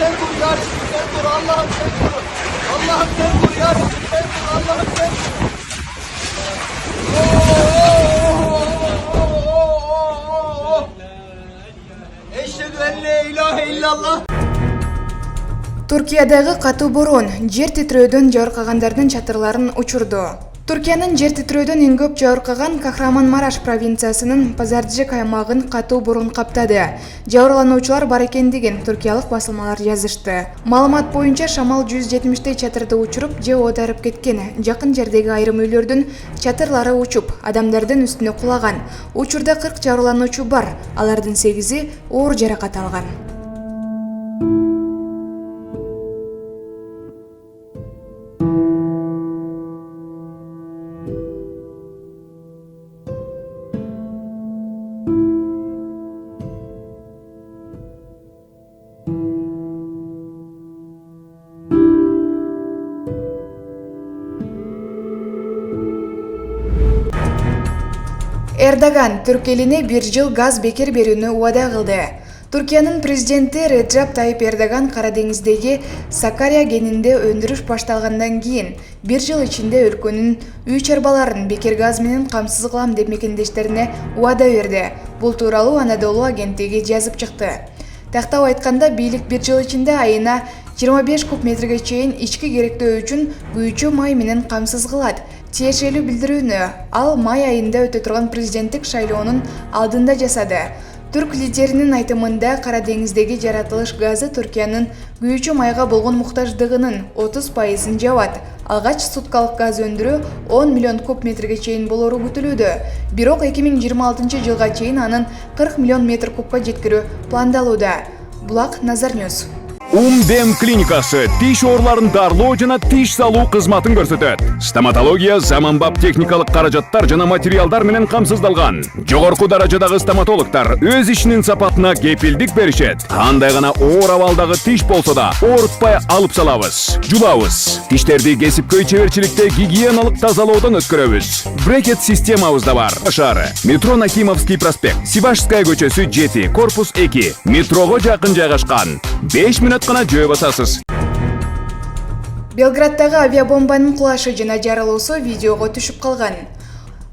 sen dur ya Rabbi, sen dur. Allah'ım sen dur. Allah'ım sen dur ya Rabbi, sen dur. Allah'ım sen dur. Eşhedü en la ilahe illallah. Түркиядагы катуу борон жер титирөөдөн жабыркагандардын чатырларын учурду. Түркиянын жер титирөөдөн эң көп жабыркаган Кахраманмараш провинциясынын Пазарджик аймагын катуу борон каптады. Жабырлануучулар бар экендигин түркиялык басылмалар жазышты. Маалымат боюнча шамал 170 чатырды учуруп же оодарып кеткен. Жакын жердеги айрым үйлөрдүн чатырлары учуп, адамдардын үстүнө кулаган. Учурда 40 жабырлануучу бар, алардын 8-и оор жаракат алган. Эрдоган түрк элине 1 жыл газ бекер берүүнү убада кылды. Түркиянын президенти Реджеп Тайип Эрдоган Кара деңиздеги Сакария кенинде өндүрүш башталгандан кийин 1 жыл ичинде өлкөнүн үй чарбаларын бекер газ менен камсыз кылам деп мекендештерине убада берди. Бул тууралуу Анадолу агенттиги жазып чыкты. Тактап айтканда, бийлик 1 жыл ичинде айына 25 куб метрге чейин ички керектөө үчүн күйүүчү май менен камсыз кылат. Тиешелүү билдирүүнү ал май айында өтө турган президенттик шайлоонун алдында жасады. Түрк лидеринин айтымында Кара деңиздеги жаратылыш газы Түркиянын күйүүчү майга болгон муктаждыгынын 30%-ын жабат. Алгач суткалык газ өндүрүү 10 миллион куб метрге чейин болору күтүлүүдө. Бирок 2026 жылга чейин анын 40 миллион метр кубка жеткирүү пландалууда. Булак Назар Ньюс. Дем клиникасы тиш ооруларын дарылоо жана тиш салуу кызматын көрсөтөт. Стоматология заманбап техникалык каражаттар жана материалдар менен камсыздалган. Жогорку даражадагы стоматологтор өз ишинин сапатына кепилдик беришет. Кандай гана оор абалдагы тиш болсо да оорутпай алып салабыз, жулабыз. Тиштерди кесипкөй чеберчиликте гигиеналык тазалоодон өткөрөбүз. Брекет системабыз да бар. Шаары метро Нахимовский проспект, Сивашская көчөсү 7, корпус 2, метрого жакын жайгашкан. 5 минут гана жөө басасыз. Белградтагы авиабомбанын кулашы жана жарылуусу видеого түшүп калган.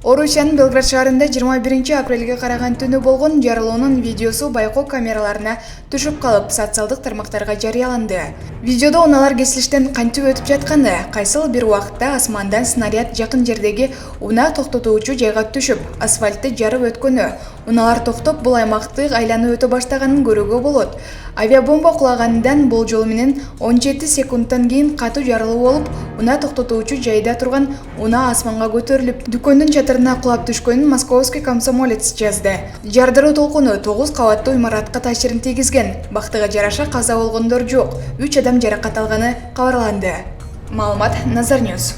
Орусиянын Белград шаарында 21 апрелге караган түнү болгон жарылуунун видеосу байкоо камераларына түшүп калып, социалдык тармактарга жарыяланды. Видеодо унаалар кесилиштен кантип өтүп жатканы, кайсыл бир убакытта асмандан снаряд жакын жердеги унаа токтотуучу жайга түшүп, асфальтты жарып өткөнү, унаалар токтоп бул аймакты айланып өтө баштаганын көрүүгө болот. Авиабомба кулагандан болжол менен 17 секундтан кийин катуу жарылуу болуп, унаа токтотуучу жайда турган унаа асманга көтөрүлүп, дүкөндүн чатырына кулап түшкөнүн Московский комсомолец жазды. Жардыруу толкуну 9 кабаттуу имаратка таасирин тийгизген. Бактыга жараша каза болгондор жок. 3 адам жаракат алганы кабарланды. Маалымат Назар Ньюс.